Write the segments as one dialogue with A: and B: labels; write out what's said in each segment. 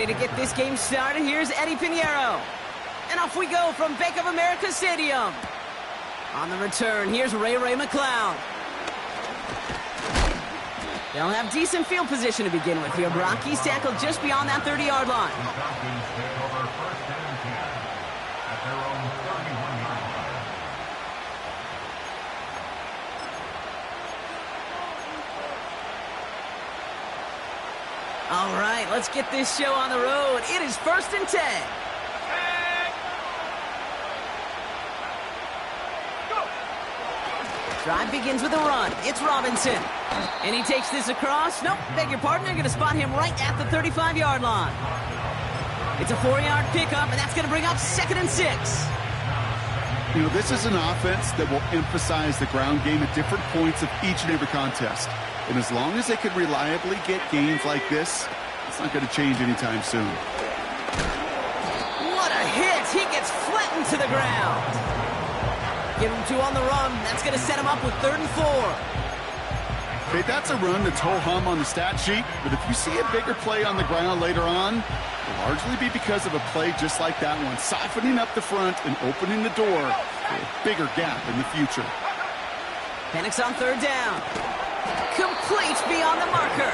A: Ready to get this game started. Here's Eddie Pinheiro. And off we go from Bank of America Stadium. On the return, here's Ray McCloud. They'll have decent field position to begin with here. Brock, he's tackled just beyond that 30-yard line. All right, let's get this show on the road. It is 1st and 10. Drive begins with a run. It's Robinson. And he takes this across. Nope, beg your pardon. They're going to spot him right at the 35-yard line. It's a 4-yard pickup, and that's going to bring up 2nd and 6.
B: You know, this is an offense that will emphasize the ground game at different points of each and every contest. And as long as they can reliably get gains like this, it's not going to change anytime soon.
A: What a hit! He gets flattened to the ground. Give him 2 on the run. That's going to set him up with 3rd and 4.
B: Okay, that's a run that's ho-hum on the stat sheet, but if you see a bigger play on the ground later on, it'll largely be because of a play just like that one, softening up the front and opening the door for a bigger gap in the future.
A: Penix on 3rd down. Complete beyond the marker.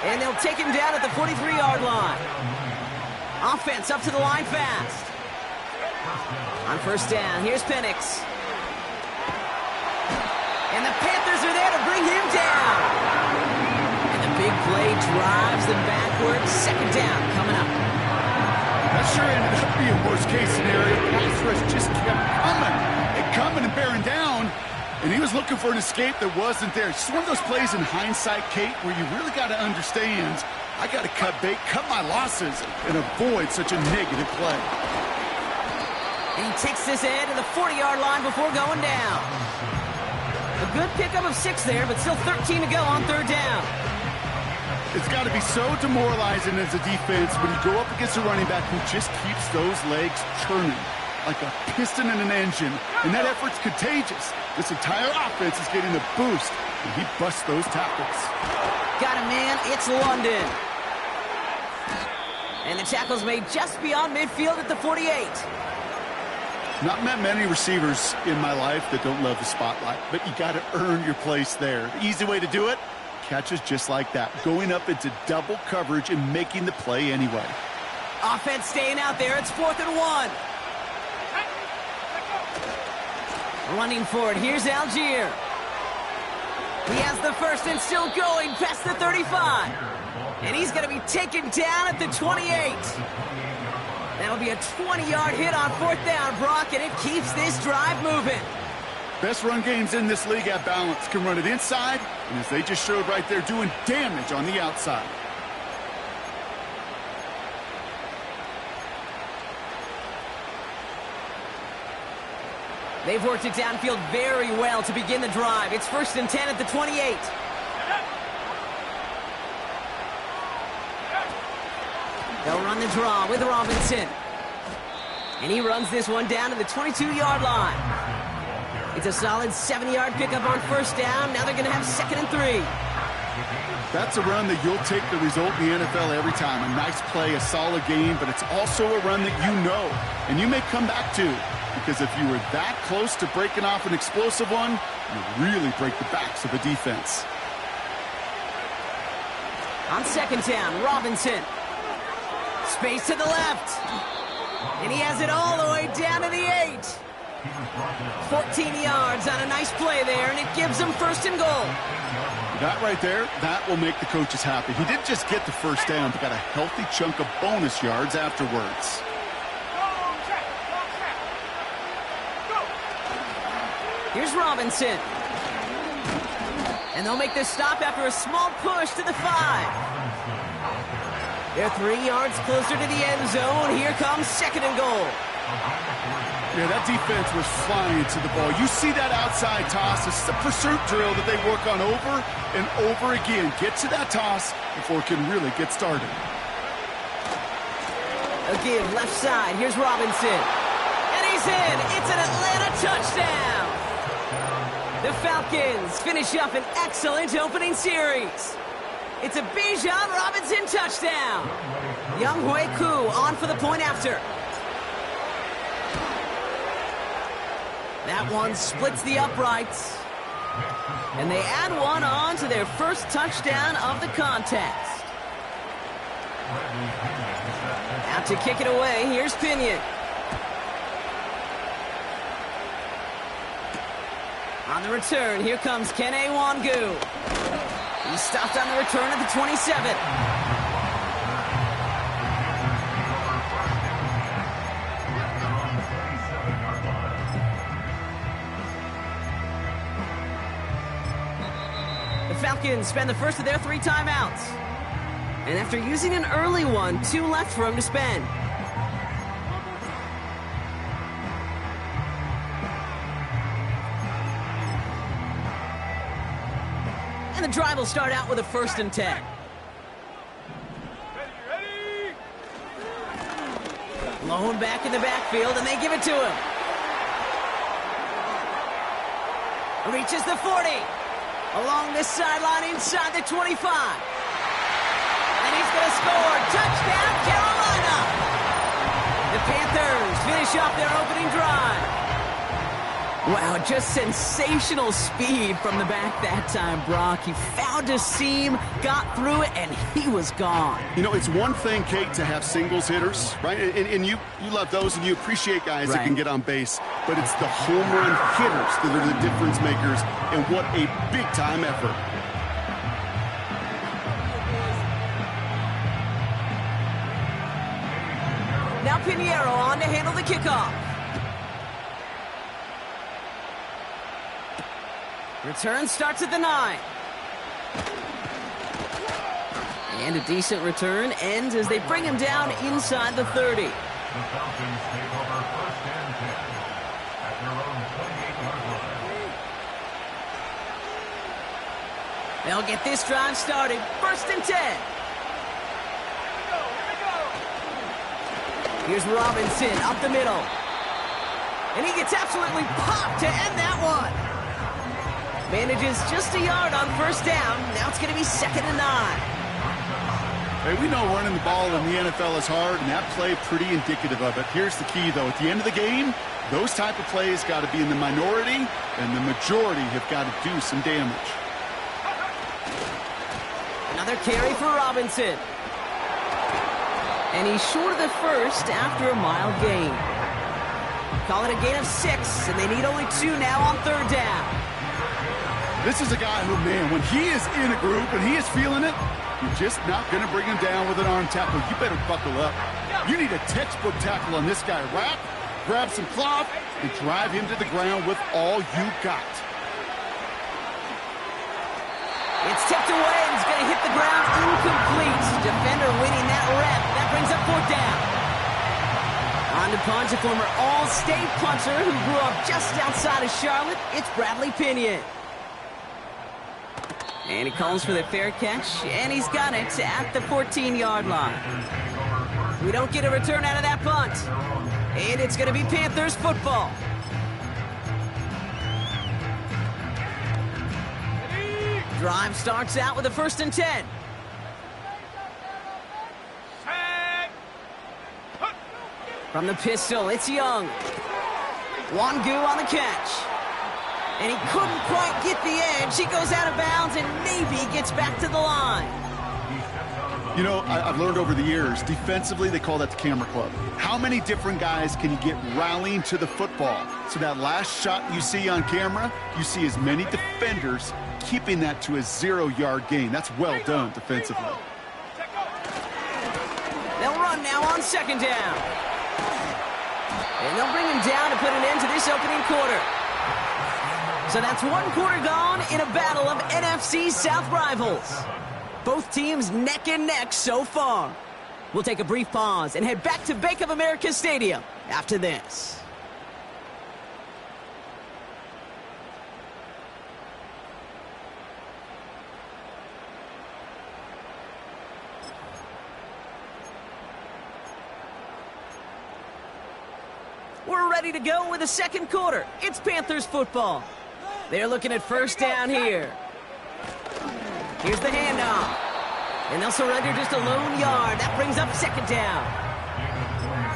A: And they'll take him down at the 43-yard line. Offense up to the line fast. On 1st down, here's Penix. And the Panthers are there to bring him down. And the big play drives them backwards. 2nd down coming up.
B: That sure ended up being worst-case scenario. Pass rush just kept coming and bearing down. And he was looking for an escape that wasn't there. It's just one of those plays in hindsight, Kate, where you really got to understand, I got to cut bait, cut my losses, and avoid such a negative play.
A: And he takes this ahead to the 40-yard line before going down. A good pickup of 6 there, but still 13 to go on 3rd down.
B: It's got to be so demoralizing as a defense when you go up against a running back who just keeps those legs churning like a piston in an engine, and that effort's contagious. This entire offense is getting a boost, and he busts those tackles.
A: Got him, man. It's London. And the tackle's made just beyond midfield at the 48.
B: Not met many receivers in my life that don't love the spotlight, but you got to earn your place there. The easy way to do it, catches just like that, going up into double coverage and making the play anyway.
A: Offense staying out there. It's 4th and 1. Running for it. Here's Algier. He has the 1st and still going past the 35. And he's going to be taken down at the 28. That'll be a 20-yard hit on 4th down, Brock, and it keeps this drive moving.
B: Best run games in this league at balance. Can run it inside, and as they just showed right there, doing damage on the outside.
A: They've worked it downfield very well to begin the drive. It's 1st and 10 at the 28. They'll run the draw with Robinson. And he runs this one down to the 22-yard line. It's a solid 7-yard pickup on 1st down. Now they're going to have 2nd and 3.
B: That's a run that you'll take the result in the NFL every time. A nice play, a solid game, but it's also a run that you know and you may come back to. Because if you were that close to breaking off an explosive one, you really break the backs of the defense.
A: On 2nd down, Robinson. Space to the left. And he has it all the way down to the 8. 14 yards on a nice play there, and it gives them 1st and goal.
B: That right there, that will make the coaches happy. He didn't just get the 1st down, but got a healthy chunk of bonus yards afterwards.
A: Here's Robinson. And they'll make this stop after a small push to the 5. They're 3 yards closer to the end zone. Here comes 2nd and goal.
B: Yeah, that defense was flying to the ball. You see that outside toss. This is a pursuit drill that they work on over and over again. Get to that toss before it can really get started.
A: A give left side. Here's Robinson. And he's in. It's an Atlanta touchdown. The Falcons finish up an excellent opening series. It's a Bijan Robinson touchdown. Young Hui Koo on for the point after. That one splits the uprights. And they add one on to their first touchdown of the contest. Out to kick it away, here's Pinion. On the return, here comes Kene Wangu. He's stopped on the return at the 27. The Falcons spend the first of their 3 timeouts. And after using an early one, 2 left for him to spend. And the drive will start out with a 1st and 10. Lone back in the backfield, and they give it to him. Reaches the 40. Along this sideline inside the 25. And he's going to score. Touchdown, Carolina! The Panthers finish off their opening drive. Wow, just sensational speed from the back that time, Brock. He found a seam, got through it, and he was gone.
B: You know, it's one thing, Kate, to have singles hitters, right? And you love those, and you appreciate guys that can get on base. But it's the home run hitters that are the difference makers, and what a big-time effort.
A: Now Pinheiro on to handle the kickoff. Return starts at the 9. And a decent return ends as they bring him down inside the 30.
C: The Falcons take over 1st and 10 at their own 28-yard line.
A: They'll get this drive started. 1st and 10. Here's Robinson up the middle. And he gets absolutely popped to end that one. Manages just a yard on 1st down. Now it's going to be 2nd and 9.
B: Hey, we know running the ball in the NFL is hard, and that play pretty indicative of it. Here's the key, though. At the end of the game, those type of plays got to be in the minority, and the majority have got to do some damage.
A: Another carry for Robinson. And he's short of the 1st after a mild gain. Call it a gain of 6, and they need only 2 now on 3rd down.
B: This is a guy who, man, when he is in a group and he is feeling it, you're just not going to bring him down with an arm tackle. You better buckle up. You need a textbook tackle on this guy. Wrap, grab some cloth, and drive him to the ground with all you got.
A: It's tipped away, and it's going to hit the ground incomplete. Defender winning that rep. That brings up 4th down. On to punch, a former All-State punter who grew up just outside of Charlotte. It's Bradley Pinion. And he calls for the fair catch, and he's got it at the 14-yard line. We don't get a return out of that punt. And it's going to be Panthers football. Drive starts out with a 1st and 10. From the pistol, it's Young. Wangu on the catch. And he couldn't quite get the edge. He goes out of bounds and maybe gets back to the line.
B: You know, I've learned over the years, defensively, they call that the camera club. How many different guys can you get rallying to the football? So that last shot you see on camera, you see as many defenders keeping that to a 0-yard gain. That's well done defensively.
A: They'll run now on 2nd down. And they'll bring him down to put an end to this opening quarter. So that's 1 quarter gone in a battle of NFC South rivals. Both teams neck and neck so far. We'll take a brief pause and head back to Bank of America Stadium after this. We're ready to go with the 2nd quarter. It's Panthers football. They're looking at 1st down here. Here's the handoff. And they'll surrender just a lone yard. That brings up second down.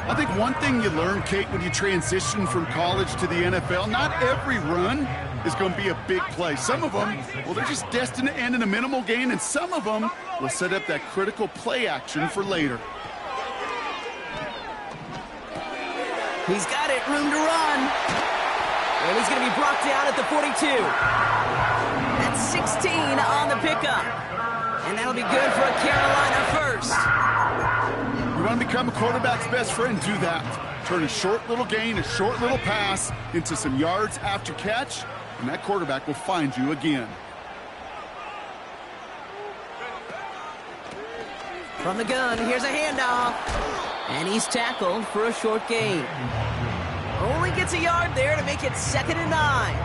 B: I think one thing you learn, Kate, when you transition from college to the NFL, not every run is going to be a big play. Some of them, well, they're just destined to end in a minimal gain, and some of them will set up that critical play action for later.
A: He's got it, room to run. And he's going to be brought down at the 42. That's 16 on the pickup. And that'll be good for a Carolina first.
B: You want to become a quarterback's best friend, do that. Turn a short little gain, a short little pass into some yards after catch, and that quarterback will find you again.
A: From the gun, here's a handoff. And he's tackled for a short gain. Only gets a yard there to make it 2nd and 9.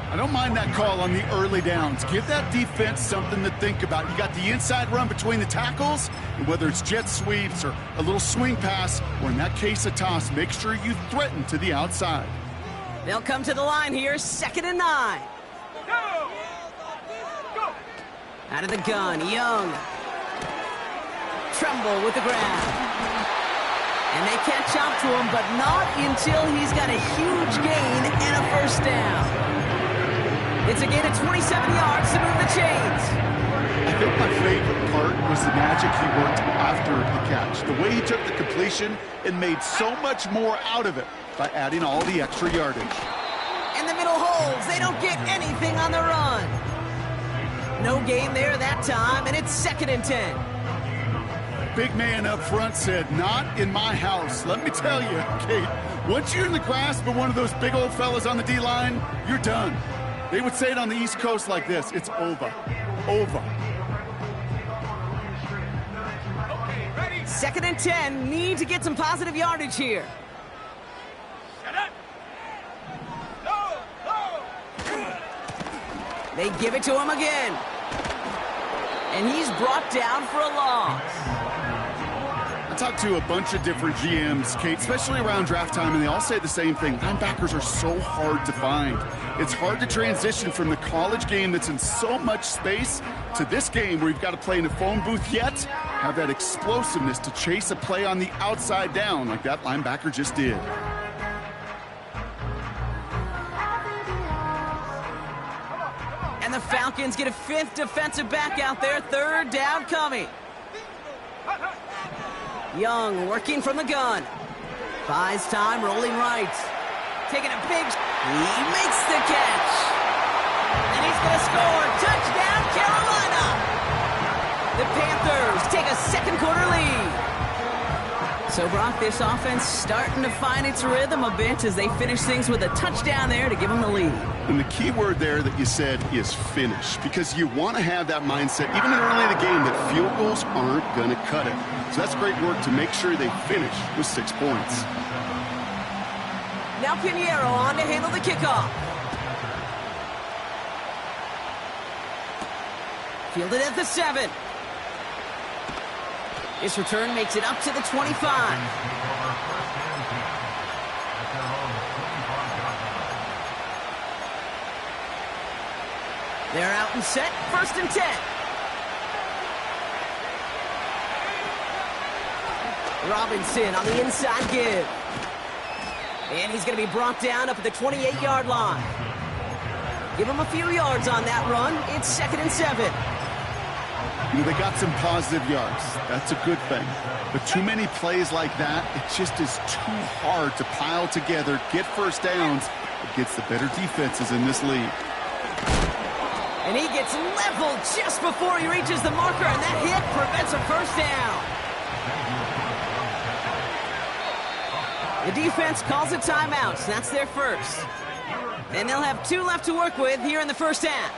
B: I don't mind that call on the early downs. Give that defense something to think about. You got the inside run between the tackles, and whether it's jet sweeps or a little swing pass, or in that case a toss, make sure you threaten to the outside.
A: They'll come to the line here, 2nd and 9. Out of the gun, Young. Tremble with the ground. And they catch up to him, but not until he's got a huge gain and a first down. It's a gain of 27 yards to move the chains.
B: I think my favorite part was the magic he worked after the catch. The way he took the completion and made so much more out of it by adding all the extra yardage.
A: And the middle holds. They don't get anything on the run. No gain there that time, and it's 2nd and 10.
B: Big man up front said, not in my house. Let me tell you, Kate, once you're in the grasp of one of those big old fellas on the D-line, you're done. They would say it on the East Coast like this, it's over. Over.
A: 2nd and 10, need to get some positive yardage here. They give it to him again. And he's brought down for a loss.
B: I talked to a bunch of different GMs, Kate, especially around draft time, and they all say the same thing. Linebackers are so hard to find. It's hard to transition from the college game that's in so much space to this game where you've got to play in a phone booth, yet have that explosiveness to chase a play on the outside down like that linebacker just did.
A: And the Falcons get a 5th defensive back out there. 3rd down coming. Young working from the gun. Buys time, rolling right. Taking a big... He makes the catch. And he's going to score. Touchdown, Carolina. The Panthers take a 2nd quarter lead. So, Brock, this offense starting to find its rhythm a bit as they finish things with a touchdown there to give them the lead.
B: And the key word there that you said is finish, because you want to have that mindset, even early in the game, that field goals aren't going to cut it. So that's great work to make sure they finish with 6 points.
A: Now Pinheiro on to handle the kickoff. Fielded at the 7. This return makes it up to the 25. They're out and set, 1st and 10. Robinson on the inside give. And he's going to be brought down up at the 28-yard line. Give him a few yards on that run. It's 2nd and 7.
B: You know, they got some positive yards. That's a good thing. But too many plays like that, it just is too hard to pile together, get first downs against the better defenses in this league.
A: And he gets leveled just before he reaches the marker, and that hit prevents a first down. The defense calls a timeout, so that's their first. And they'll have 2 left to work with here in the first half.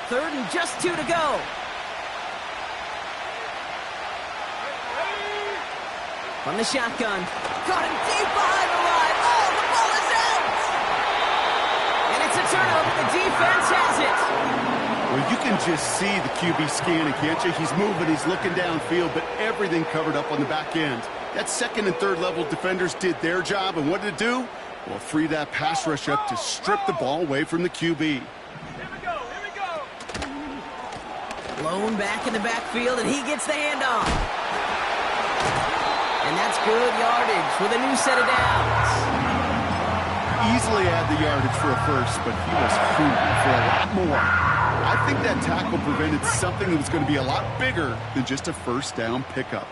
A: Third and just 2 to go. From the shotgun. Caught him deep behind the line. Oh, the ball is out! And it's a turnover. The defense has it.
B: Well, you can just see the QB scanning, can't you? He's moving, he's looking downfield, but everything covered up on the back end. That 2nd and 3rd level defenders did their job, and what did it do? will free that pass rush up to strip the ball away from the QB.
A: Blown back in the backfield, and he gets the handoff. And that's good yardage with a new set of downs.
B: Easily had the yardage for a first, but he was hungry for a lot more. I think that tackle prevented something that was going to be a lot bigger than just a first down pickup.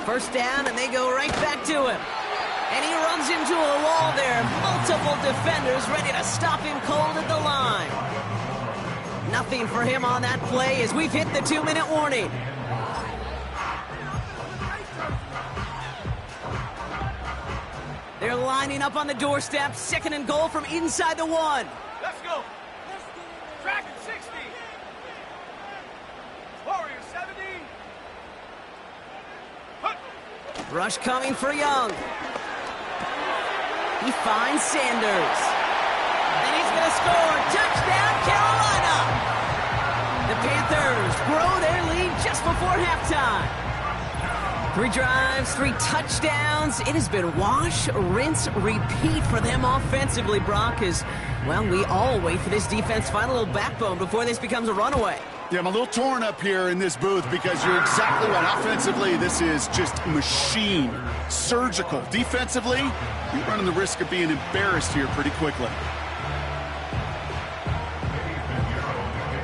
A: First down, and they go right back to him. And he runs into a wall there. Multiple defenders ready to stop him cold at the line. Nothing for him on that play as we've hit the 2-minute warning. They're lining up on the doorstep. 2nd and goal from inside the 1.
D: Let's go. Track at 60. Warrior 70. Hut.
A: Rush coming for Young. He finds Sanders. And he's going to score. Touchdown, Carolina. The Panthers grow their lead just before halftime. 3 drives, 3 touchdowns. It has been wash, rinse, repeat for them offensively, Brock, as, well, we all wait for this defense to find a little backbone before this becomes a runaway.
B: Yeah, I'm a little torn up here in this booth because you're exactly right. Offensively, this is just machine, surgical. Defensively, you're running the risk of being embarrassed here pretty quickly.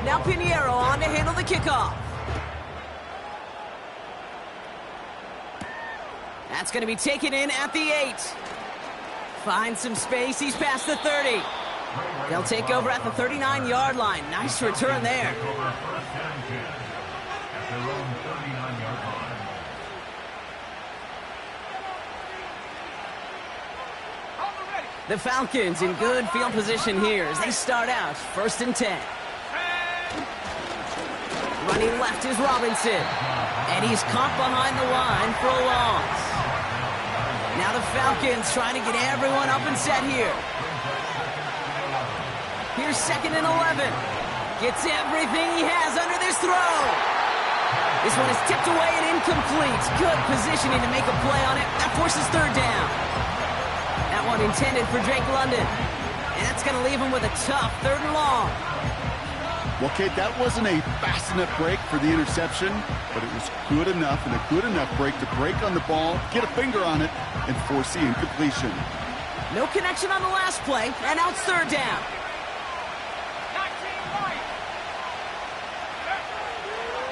A: Now Pinheiro on to handle the kickoff. That's going to be taken in at the 8. Finds some space. He's past the 30. They'll take over at the 39-yard line. Nice return there. The Falcons in good field position here as they start out 1st and 10. Running left is Robinson. And he's caught behind the line for a loss. Now the Falcons trying to get everyone up and set here. Here's 2nd and 11. Gets everything he has under this throw. This one is tipped away and incomplete. Good positioning to make a play on it. That forces 3rd down. That one intended for Drake London. And that's going to leave him with a tough 3rd and long.
B: Well, Kate, that wasn't a fast enough break for the interception, but it was good enough and a good enough break to break on the ball, get a finger on it, and force the incompletion.
A: No connection on the last play, and now it's 3rd down.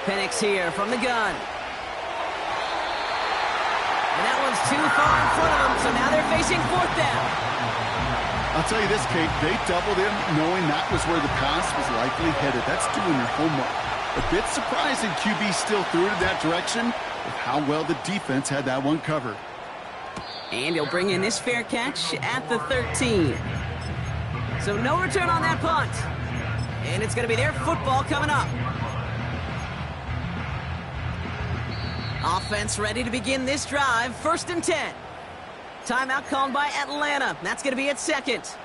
A: Penix here from the gun. And that one's too far in front of them, so now they're facing 4th down.
B: I'll tell you this, Kate, they doubled him knowing that was where the pass was likely headed. That's doing your homework. A bit surprising QB still threw it in that direction with how well the defense had that one covered.
A: And he'll bring in this fair catch at the 13. So no return on that punt. And it's going to be their football coming up. Offense ready to begin this drive. 1st and 10. Timeout called by Atlanta. That's going to be at 2nd.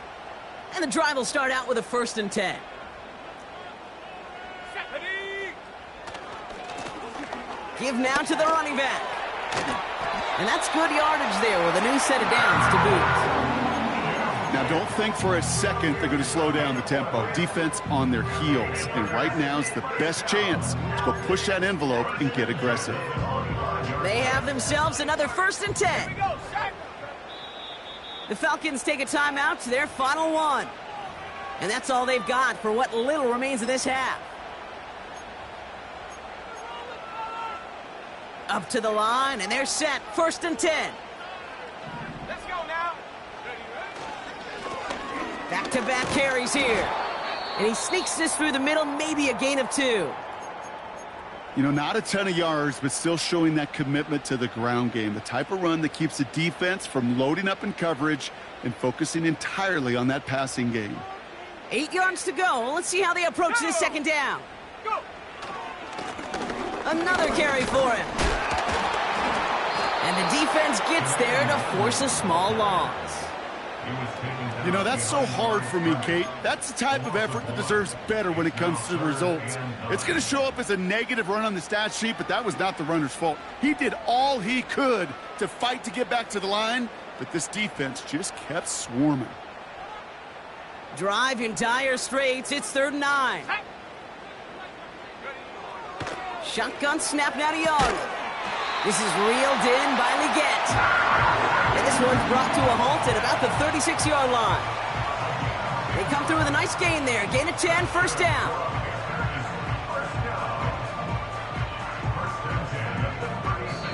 A: And the drive will start out with a 1st and 10. Give now to the running back. And that's good yardage there with a new set of downs to boot.
B: Now, don't think for a second they're going to slow down the tempo. Defense on their heels. And right now is the best chance to go push that envelope and get aggressive.
A: They have themselves another 1st and 10. The Falcons take a timeout to their final one. And that's all they've got for what little remains of this half. Up to the line, and they're set. 1st and 10.
D: Let's go now.
A: Back-to-back carries here. And he sneaks this through the middle, maybe a gain of 2.
B: You know, not a ton of yards, but still showing that commitment to the ground game. The type of run that keeps the defense from loading up in coverage and focusing entirely on that passing game.
A: 8 yards to go. Let's see how they approach this 2nd down.
D: Go.
A: Another carry for him. And the defense gets there to force a small loss.
B: You know, that's so hard for me, Kate. That's the type of effort that deserves better when it comes to the results. It's going to show up as a negative run on the stat sheet, but that was not the runner's fault. He did all he could to fight to get back to the line, but this defense just kept swarming.
A: Drive in dire straits. It's 3rd and 9. Shotgun snap now to Young. This is reeled in by Leggett. And this one's brought to a halt at about the 36-yard line. They come through with a nice gain there. Gain of 10, 1st down.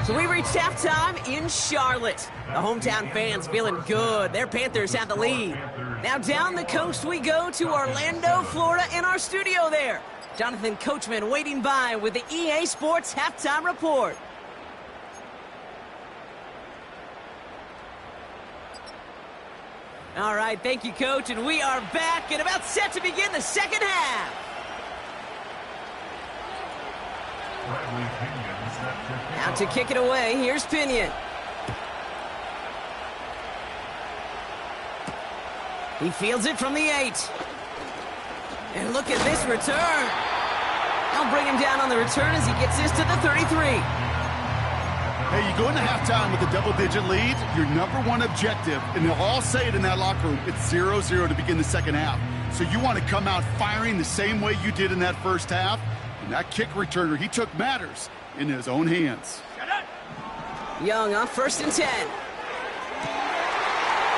A: So we reached halftime in Charlotte. The hometown fans feeling good. Their Panthers have the lead. Now down the coast we go to Orlando, Florida, in our studio there. Jonathan Coachman waiting by with the EA Sports Halftime Report. All right, thank you, Coach, and we are back and about set to begin the second half. Out to kick it away, here's Pinion. He fields it from the 8. And look at this return. They'll bring him down on the return as he gets this to the 33.
B: Hey, you go into halftime with a double-digit lead, your number one objective, and they'll all say it in that locker room, it's 0-0 to begin the second half. So you want to come out firing the same way you did in that first half. And that kick returner, he took matters in his own hands.
A: Young on 1st and 10.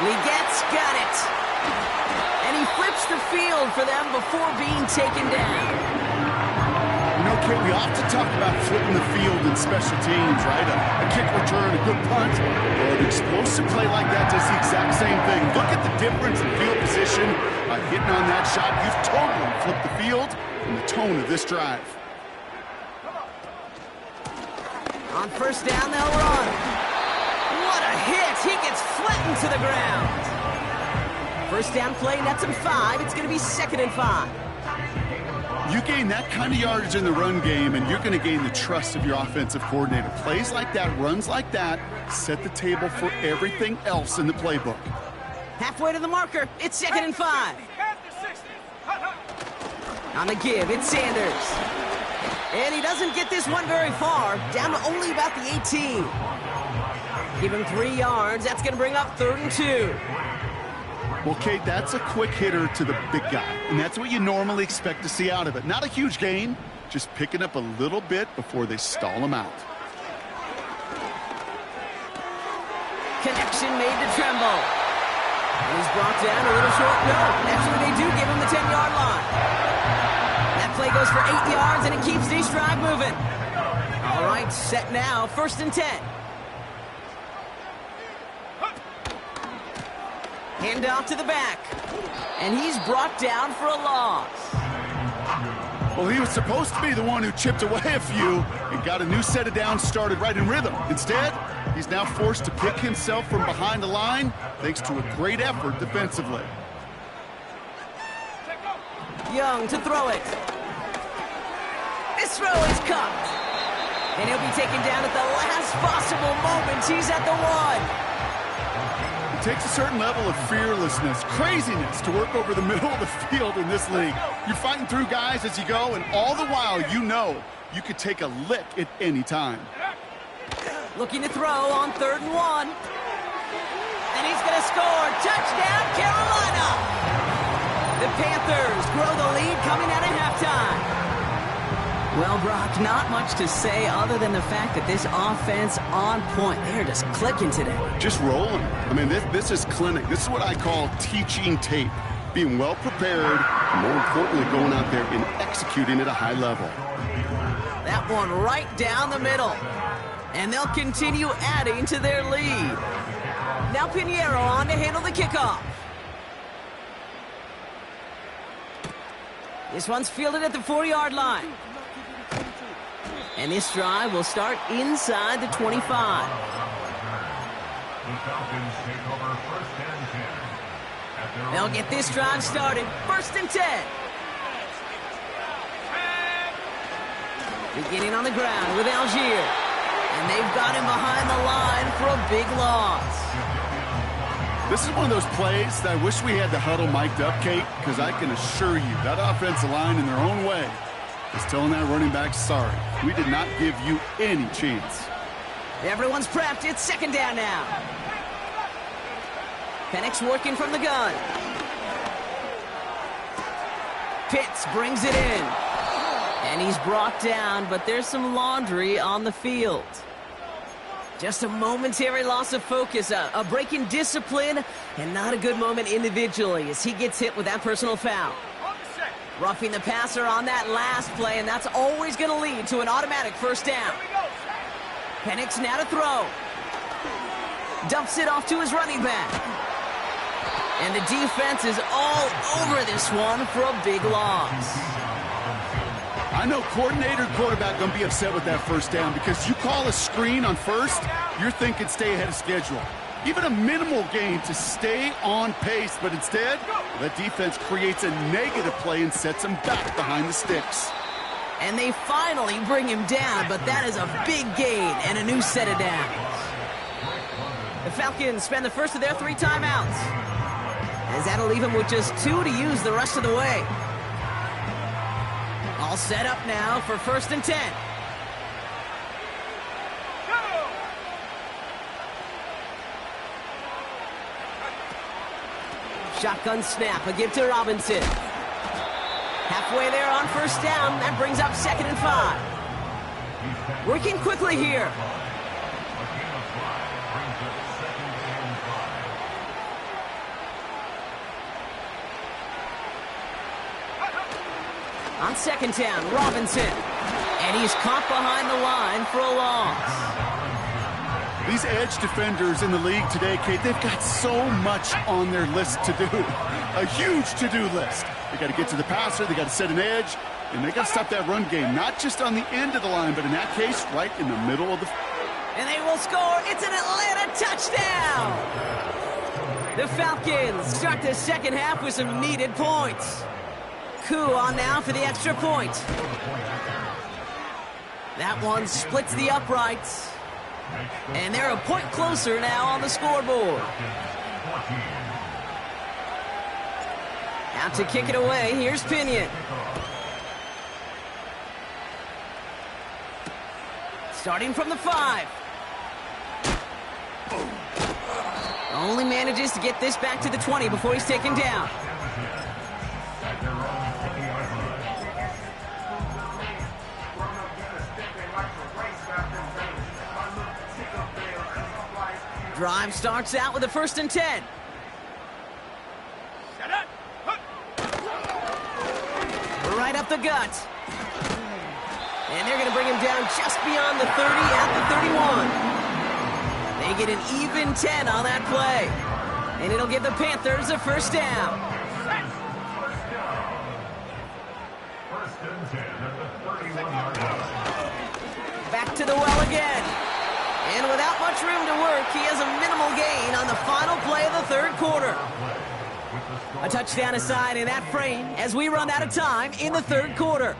A: Leggett's got it. And he flips the field for them before being taken down.
B: You know, Kate, we often talk about flipping the field in special teams, right? A kick return, a good punt, or an explosive play like that does the exact same thing. Look at the difference in field position. By hitting on that shot, you've totally flipped the field and the tone of this drive.
A: On 1st down, they'll run. What a hit! He gets flattened to the ground. 1st down play, nets him 5. It's going to be 2nd and 5.
B: You gain that kind of yardage in the run game, and you're going to gain the trust of your offensive coordinator. Plays like that, runs like that, set the table for everything else in the playbook.
A: Halfway to the marker, it's 2nd and 5. On the give, it's Sanders. And he doesn't get this one very far, down to only about the 18. Give him 3 yards, that's going to bring up 3rd and 2.
B: Well, Kate, that's a quick hitter to the big guy, and that's what you normally expect to see out of it. Not a huge gain, just picking up a little bit before they stall him out.
A: Connection made to Tremble. And he's brought down a little short. No, actually they do give him the 10-yard line. That play goes for 8 yards, and it keeps this drive moving. All right, set now, 1st and 10. Hand off to the back. And he's brought down for a loss.
B: Well, he was supposed to be the one who chipped away a few and got a new set of downs started right in rhythm. Instead, he's now forced to pick himself from behind the line thanks to a great effort defensively.
A: Young to throw it. This throw is caught. And he'll be taken down at the last possible moment. He's at the 1.
B: It takes a certain level of fearlessness, craziness to work over the middle of the field in this league. You're fighting through guys as you go, and all the while you know you could take a lick at any time.
A: Looking to throw on 3rd and 1. And he's going to score. Touchdown, Carolina! The Panthers grow the lead coming out of halftime. Well, Brock, not much to say other than the fact that this offense on point. They're just clicking today.
B: Just rolling. I mean, this is clinic. This is what I call teaching tape. Being well prepared, and more importantly, going out there and executing at a high level.
A: That one right down the middle. And they'll continue adding to their lead. Now Pinheiro on to handle the kickoff. This one's fielded at the 4-yard line. And this drive will start inside the 25.
C: The Falcons take over 1st and 10. At their
A: They'll get this drive started. 1st and 10. Beginning on the ground with Algier. And they've got him behind the line for a big loss.
B: This is one of those plays that I wish we had the huddle mic'd up, Kate, because I can assure you that offensive line in their own way is telling that running back, sorry, we did not give you any chance.
A: Everyone's prepped. It's second down now. Penix working from the gun. Pitts brings it in. And he's brought down, but there's some laundry on the field. Just a momentary loss of focus, a break in discipline, and not a good moment individually as he gets hit with that personal foul. Roughing the passer on that last play, and that's always going to lead to an automatic first down. Penix now to throw. Dumps it off to his running back. And the defense is all over this one for a big loss.
B: I know coordinator quarterback going to be upset with that first down because you call a screen on first, you're thinking stay ahead of schedule. Even a minimal gain to stay on pace, but instead, that defense creates a negative play and sets him back behind the sticks.
A: And they finally bring him down, but that is a big gain and a new set of downs. The Falcons spend the first of their 3 timeouts, as that'll leave them with just 2 to use the rest of the way. All set up now for 1st and 10. Shotgun snap, a give to Robinson. Halfway there on first down, that brings up 2nd and 5. Working quickly here. On 2nd down, Robinson. And he's caught behind the line for a loss.
B: These edge defenders in the league today, Kate, they've got so much on their list to do. A huge to-do list. They got to get to the passer, they got to set an edge, and they got to stop that run game. Not just on the end of the line, but in that case, right in the middle of the...
A: And they will score. It's an Atlanta touchdown! The Falcons start the second half with some needed points. Coup on now for the extra point. That one splits the uprights. And they're a point closer now on the scoreboard. Out to kick it away, here's Pinion. Starting from the 5. Only manages to get this back to the 20 before he's taken down. Drive starts out with a 1st and 10. Right up the gut. And they're going to bring him down just beyond the 30 at the 31. They get an even 10 on that play. And it'll give the Panthers a first down. Back to the well again. And without much room to work, he has a minimal gain on the final play of the 3rd quarter. A touchdown aside in that frame as we run out of time in the 3rd quarter.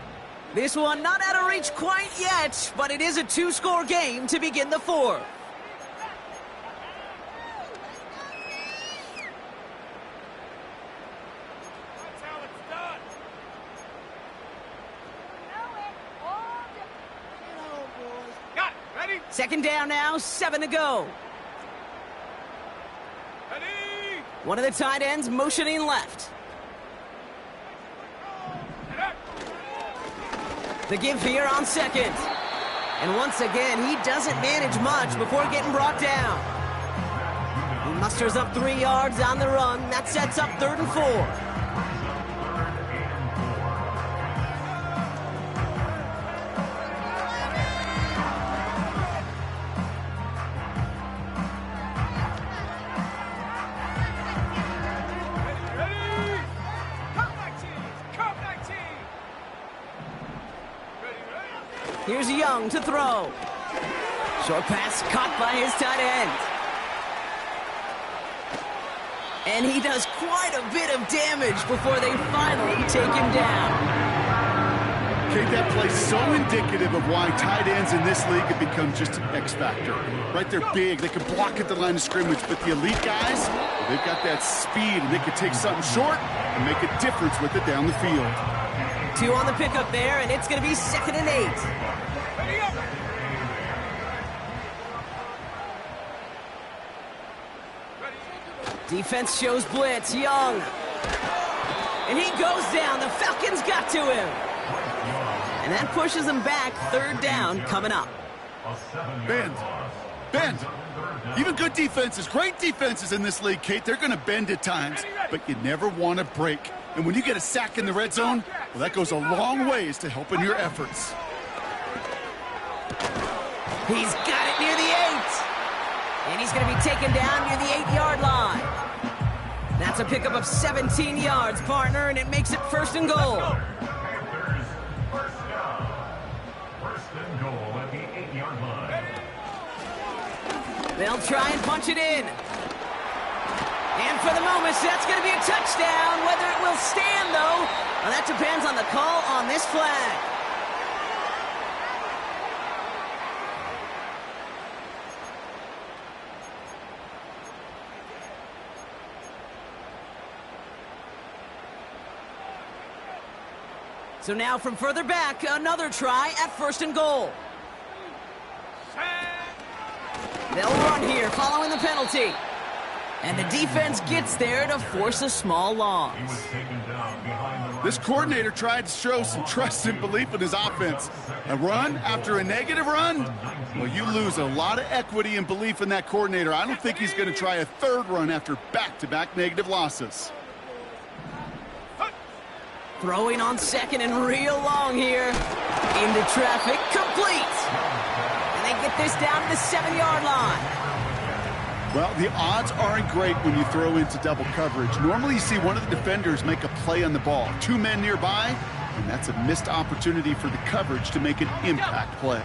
A: This one not out of reach quite yet, but it is a 2-score game to begin the 4th. Second down now, 7 to go.
D: Ready?
A: One of the tight ends motioning left. The give here on 2nd. And once again, he doesn't manage much before getting brought down. He musters up 3 yards on the run. That sets up 3rd and 4. Here's Young to throw. Short pass caught by his tight end. And he does quite a bit of damage before they finally take him down.
B: Kate, that play's so indicative of why tight ends in this league have become just an X factor. Right, they're big, they can block at the line of scrimmage, but the elite guys, well, they've got that speed, and they can take something short and make a difference with it down the field.
A: 2 on the pickup there, and it's going to be 2nd and 8. Defense shows blitz. Young. And he goes down. The Falcons got to him. And that pushes them back. 3rd down coming up.
B: Bend. Even good defenses, great defenses in this league, Kate, they're going to bend at times, but you never want to break. And when you get a sack in the red zone, well, that goes a long ways to helping your efforts.
A: He's got it near the 8. And he's going to be taken down near the 8-yard line. That's a pickup of 17 yards, partner, and it makes it 1st and goal.
C: Panthers, 1st down. 1st and goal at the 8-yard line.
A: They'll try and punch it in. And for the moment, that's going to be a touchdown. Whether it will stand, though, well, that depends on the call on this flag. So now from further back, another try at 1st and goal. They'll run here following the penalty. And the defense gets there to force a small loss.
B: This coordinator tried to show some trust and belief in his offense. A run after a negative run? Well, you lose a lot of equity and belief in that coordinator. I don't think he's going to try a 3rd run after back-to-back negative losses.
A: Throwing on 2nd and real long here. Into traffic, complete. And they get this down to the 7-yard line.
B: Well, the odds aren't great when you throw into double coverage. Normally you see one of the defenders make a play on the ball. 2 men nearby, and that's a missed opportunity for the coverage to make an impact play.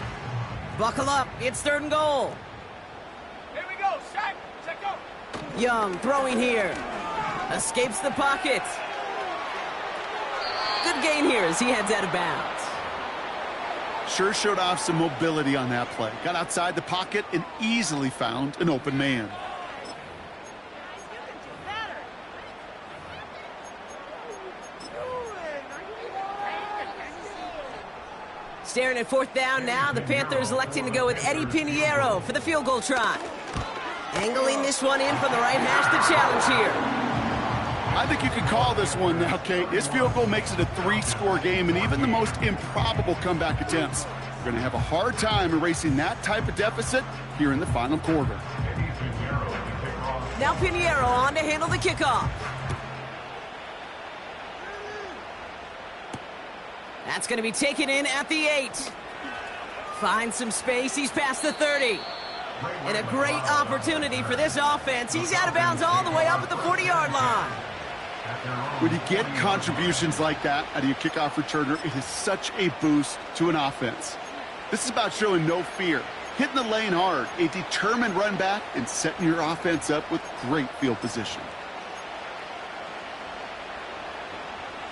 A: Buckle up, it's 3rd and goal.
D: Here we go, sack, go.
A: Young throwing here. Escapes the pocket. Good gain here as he heads out of bounds.
B: Sure showed off some mobility on that play. Got outside the pocket and easily found an open man.
A: Staring at 4th down now, the Panthers electing to go with Eddie Pinheiro for the field goal try. Angling this one in from the right hash, the challenge here.
B: I think you can call this one now, Kate. This field goal makes it a 3-score game, and even the most improbable comeback attempts are going to have a hard time erasing that type of deficit here in the final quarter.
A: Now Pinheiro on to handle the kickoff. That's going to be taken in at the 8. Finds some space. He's past the 30. And a great opportunity for this offense. He's out of bounds all the way up at the 40-yard line.
B: When you get contributions like that out of your kickoff returner, it is such a boost to an offense. This is about showing no fear, hitting the lane hard, a determined run back, and setting your offense up with great field position.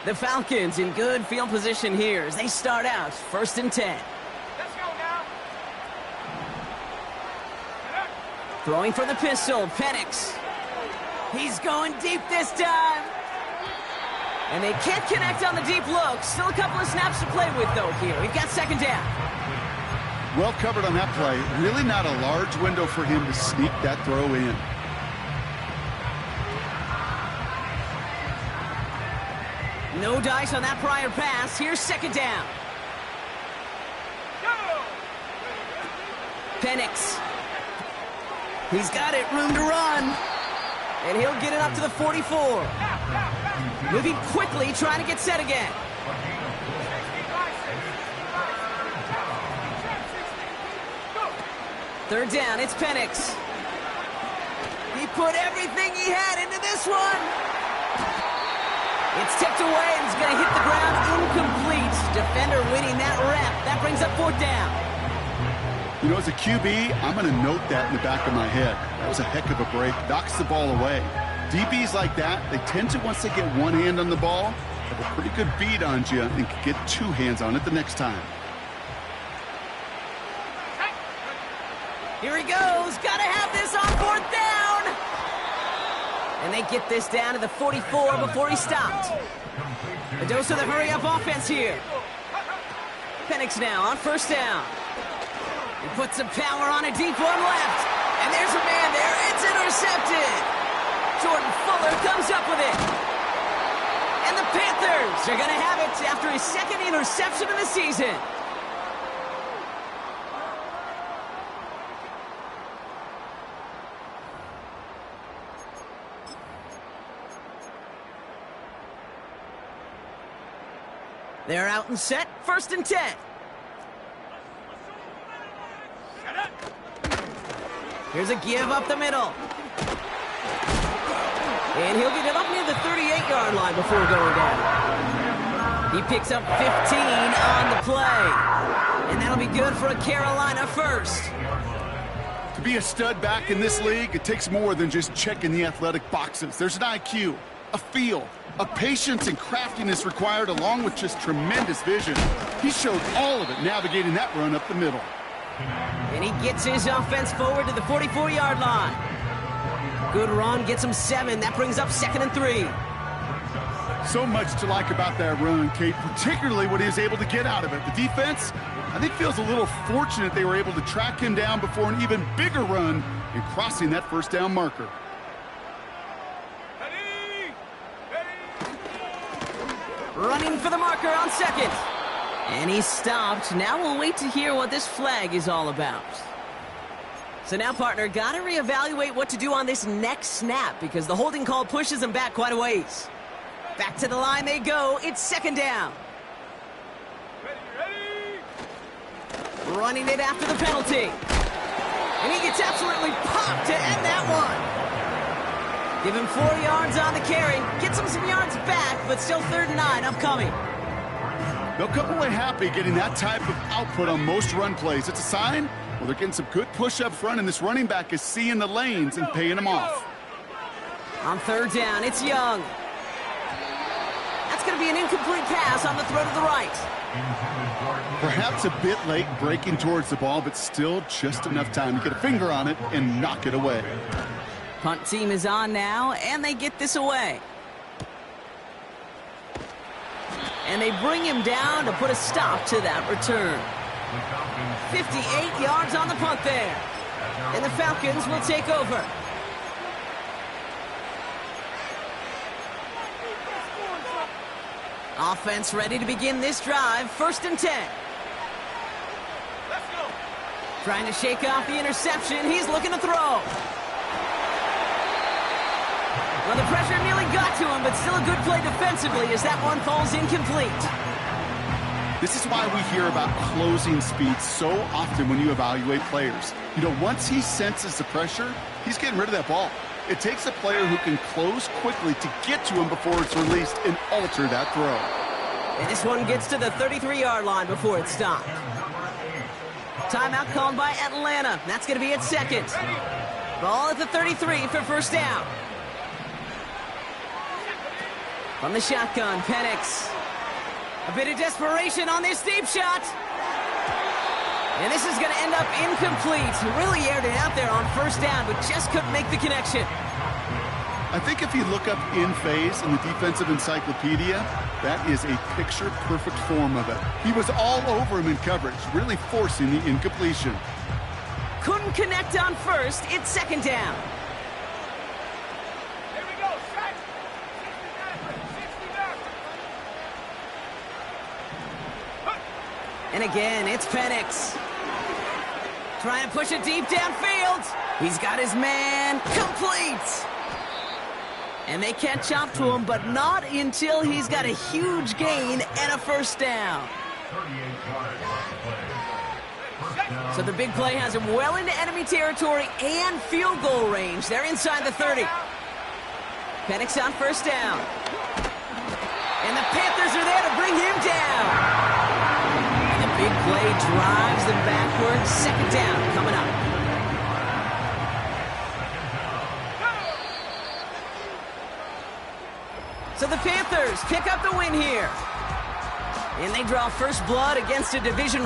A: The Falcons in good field position here as they start out 1st and 10.
D: Let's go now.
A: Throwing for the pistol, Penix. He's going deep this time. And they can't connect on the deep look. Still a couple of snaps to play with, though, here. We've got 2nd down.
B: Well covered on that play. Really not a large window for him to sneak that throw in.
A: No dice on that prior pass. Here's 2nd down. Penix. He's got it. Room to run. And he'll get it up to the 44. Moving quickly, trying to get set again. Third down, it's Penix. He put everything he had into this one. It's tipped away and it's going to hit the ground incomplete. Defender winning that rep. That brings up 4th down.
B: You know, as a QB, I'm going to note that in the back of my head. That was a heck of a break. Knocks the ball away. DBs like that, they tend to, once they get one hand on the ball, have a pretty good beat on you and can get two hands on it the next time.
A: Here he goes. Gotta have this on 4th down. And they get this down to the 44 before he stopped. A dose of the hurry-up offense here. Penix now on 1st down. He puts some power on a deep one left. And there's a man there. It's intercepted. Jordan Fuller comes up with it. And the Panthers are going to have it after his 2nd interception of the season. They're out and set. 1st and 10. Here's a give up the middle. And he'll get it up near the 38-yard line before going down. He picks up 15 on the play. And that'll be good for a Carolina first.
B: To be a stud back in this league, it takes more than just checking the athletic boxes. There's an IQ, a feel, a patience and craftiness required, along with just tremendous vision. He showed all of it navigating that run up the middle.
A: And he gets his offense forward to the 44-yard line. Good run, gets him 7. That brings up 2nd and 3.
B: So much to like about that run, Kate, particularly what he was able to get out of it. The defense, I think, feels a little fortunate they were able to track him down before an even bigger run and crossing that 1st down marker.
A: Running for the marker on 2nd. And he stopped. Now we'll wait to hear what this flag is all about. So now, partner, got to reevaluate what to do on this next snap because the holding call pushes him back quite a ways. Back to the line they go. It's 2nd down. Running it after the penalty. And he gets absolutely popped to end that one. Give him 4 yards on the carry. Gets him some yards back, but still 3rd and 9 upcoming.
B: They'll come away happy getting that type of output on most run plays. It's a sign, well, they're getting some good push up front, and this running back is seeing the lanes and paying them off.
A: On 3rd down, it's Young. That's going to be an incomplete pass on the throw to the right.
B: Perhaps a bit late breaking towards the ball, but still just enough time to get a finger on it and knock it away.
A: Punt team is on now, and they get this away. And they bring him down to put a stop to that return. 58 yards on the punt there. And the Falcons will take over. Offense ready to begin this drive. 1st and 10.
D: Let's go.
A: Trying to shake off the interception. He's looking to throw. Well, the pressure nearly got to him, but still a good play defensively as that one falls incomplete.
B: This is why we hear about closing speed so often when you evaluate players. You know, once he senses the pressure, he's getting rid of that ball. It takes a player who can close quickly to get to him before it's released and alter that throw.
A: And this one gets to the 33-yard line before it's stopped. Timeout called by Atlanta. That's going to be at 2nd. Ball at the 33 for 1st down. From the shotgun, Penix. A bit of desperation on this deep shot. And this is going to end up incomplete. Really aired it out there on 1st down, but just couldn't make the connection.
B: I think if you look up in phase in the defensive encyclopedia, that is a picture-perfect form of it. He was all over him in coverage, really forcing the incompletion.
A: Couldn't connect on 1st. It's 2nd down.
D: Here we go. Strike. 69.
A: And again, it's Penix. Trying to push it deep downfield. He's got his man complete. And they catch up to him, but not until he's got a huge gain and a 1st down. So the big play has him well into enemy territory and field goal range. They're inside the 30. Penix on 1st down. And the Panthers are there to bring him down. And the big play drives them backwards. 2nd down coming up. So the Panthers pick up the win here. And they draw first blood against a division